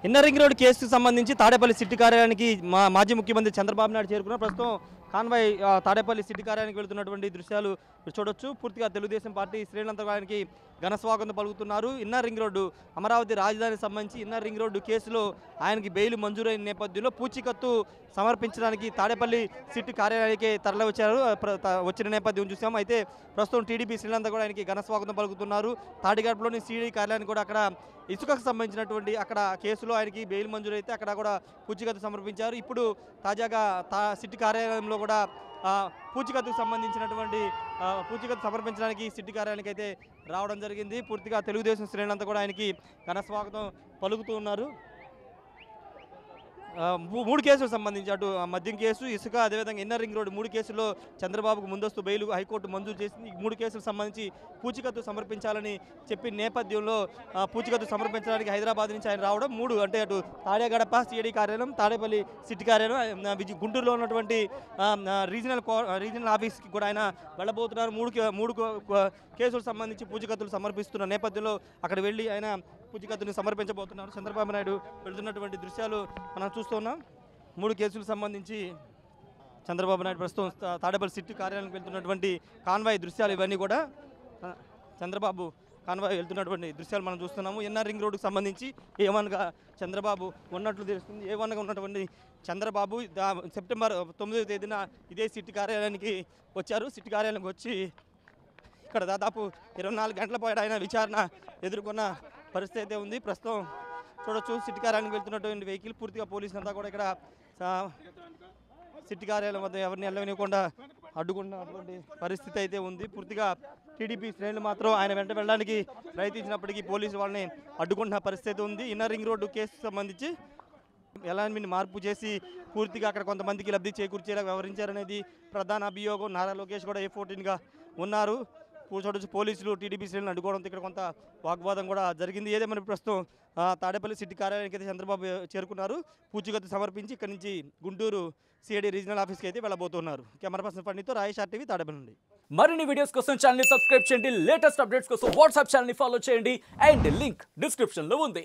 Inner ring road కేసుకు సంబంధించి Tadepalli city కార్యాలయానికి మాజీ ముఖ్యమంత్రి చంద్రబాబు నాయుడు చేరుకున్నారు. ప్రస్తుతం కాన్వాయ్ తాడేపల్లి సిటీ కార్యాలయానికి వెళ్తున్నటువంటి దృశ్యాలు చూడొచ్చు. పూర్తిగా తెలుగుదేశం పార్టీ శ్రేణులంతా ఘన స్వాగతం పలుకుతున్నారు. ఇన్నర్ రింగ్ రోడ్డు అమరావతి రాజధానికి సంబంధించి ఇన్నర్ రింగ్ రోడ్డు కేసులో ఆయనకి బెయిల్ మంజూరైన నేపథ్యంలో పూచీకత్తు సమర్పించడానికి తాడేపల్లి సిటీ కార్యాలయానికి తరలి వచ్చారు. వచ్చిన నేపథ్యం చూసాము. అయితే ప్రస్తుతం టీడీపీ శ్రేణులంతా కూడా ఆయనకి ఘన స్వాగతం పలుకుతున్నారు. తాడిగడపలోని సిటీ కార్యాలయానికి కూడా అక్కడ ఇసుకకు సంబంధించినటువంటి అక్కడ కేసులో ఆయనకి బెయిల్ మంజూరైతే అక్కడ కూడా పూచీకత్తు సమర్పించారు. ఇప్పుడు తాజాగా సిటీ కార్యాలయంలో కూడా పూచీకత్తుకు సంబంధించినటువంటి పూచీకత్తు సమర్పించడానికి సిటీ కార్యాలయానికి అయితే రావడం జరిగింది. పూర్తిగా తెలుగుదేశం శ్రేణులంతా కూడా ఆయనకి ఘన స్వాగతం పలుకుతూ ఉన్నారు. 3 కేసులకు సంబంధించి అటు మద్యం కేసు, ఇసుక, అదేవిధంగా ఇన్నర్ రింగ్ రోడ్ 3 కేసుల్లో చంద్రబాబుకు ముందస్తు బెయిల్ హైకోర్టు మంజూరు చేసింది. ఈ 3 కేసులకు సంబంధించి పూచీకత్తు సమర్పించాలని చెప్పిన నేపథ్యంలో పూచీకత్తు సమర్పించడానికి హైదరాబాద్ నుంచి ఆయన రావడం 3 అంటే అటు తాడేగడప సిఐడి కార్యాలయం, తాడేపల్లి సిటీ కార్యాలయం, గుంటూరులో ఉన్నటువంటి రీజనల్ ఆఫీస్కి కూడా ఆయన వెళ్ళబోతున్నారు. 3 కేసులకు సంబంధించి పూచీకత్తులు సమర్పిస్తున్న నేపథ్యంలో అక్కడ వెళ్ళి ఆయన పూచీకత్తుని సమర్పించబోతున్నారు. చంద్రబాబు నాయుడు వెళ్తున్నటువంటి దృశ్యాలు మనం చూస్తున్నాం. 3 కేసులకు సంబంధించి చంద్రబాబు నాయుడు ప్రస్తుతం తాడేపల్లి సిటీ కార్యాలయానికి వెళ్తున్నటువంటి కాన్వాయ్ దృశ్యాలు ఇవన్నీ కూడా చంద్రబాబు కాన్వాయ్ వెళ్తున్నటువంటి దృశ్యాలు మనం చూస్తున్నాము. ఇన్నర్ రింగ్ రోడ్డుకు సంబంధించి A1గా చంద్రబాబు ఉన్నట్లు తెలుస్తుంది. A1గా ఉన్నటువంటి చంద్రబాబు సెప్టెంబర్ 9వ తేదీన ఇదే సిటీ కార్యాలయానికి వచ్చారు. సిటీ కార్యాలయానికి వచ్చి ఇక్కడ దాదాపు 24 గంటల పాటు ఆయన విచారణ ఎదుర్కొన్న పరిస్థితి అయితే ఉంది. ప్రస్తుతం చూడొచ్చు సిటీ కార్యాలయానికి వెళ్తున్నటువంటి వెహికల్ పూర్తిగా పోలీసులు అంతా కూడా ఇక్కడ సిటీ కార్యాలయం వద్ద ఎవరిని వెళ్ళనివ్వకుండా అడ్డుకున్నటువంటి పరిస్థితి అయితే ఉంది. పూర్తిగా టీడీపీ శ్రేణులు మాత్రం ఆయన వెంట వెళ్ళడానికి ప్రయత్నించినప్పటికీ పోలీసు వాళ్ళని అడ్డుకుంటున్న పరిస్థితి ఉంది. ఇన్నర్ రింగ్ రోడ్డు కేసుకు సంబంధించి ఎలాంటి మార్పు చేసి పూర్తిగా అక్కడ కొంతమందికి లబ్ధి చేకూర్చేలా వ్యవహరించారనేది ప్రధాన అభియోగం. నారా లోకేష్ కూడా A14గా ఉన్నారు. చూడొచ్చు పోలీసులు టీడీపీ శ్రేణులను అడ్డుకోవడంతో ఇక్కడ కొంత వాగ్వాదం కూడా జరిగింది. ఏదేమైనా ప్రస్తుతం తాడేపల్లి సిటీ కార్యాలయానికి అయితే చంద్రబాబు చేరుకున్నారు. పూచీకత్తు సమర్పించి ఇక్కడ నుంచి గుంటూరు సిఐడి రీజనల్ ఆఫీస్కి అయితే వెళ్ళబోతున్నారు. Camera person పండితో Rayesh RTV Tadepalli నుండి. మరిన్ని వీడియోస్ కోసం ఛానల్ సబ్స్క్రైబ్ చేయండి. లేటెస్ట్ అప్డేట్స్ కోసం వాట్సాప్ ఛానల్ ఫాలో చేయండి. అండ్ లింక్ డిస్క్రిప్షన్ లో ఉంది.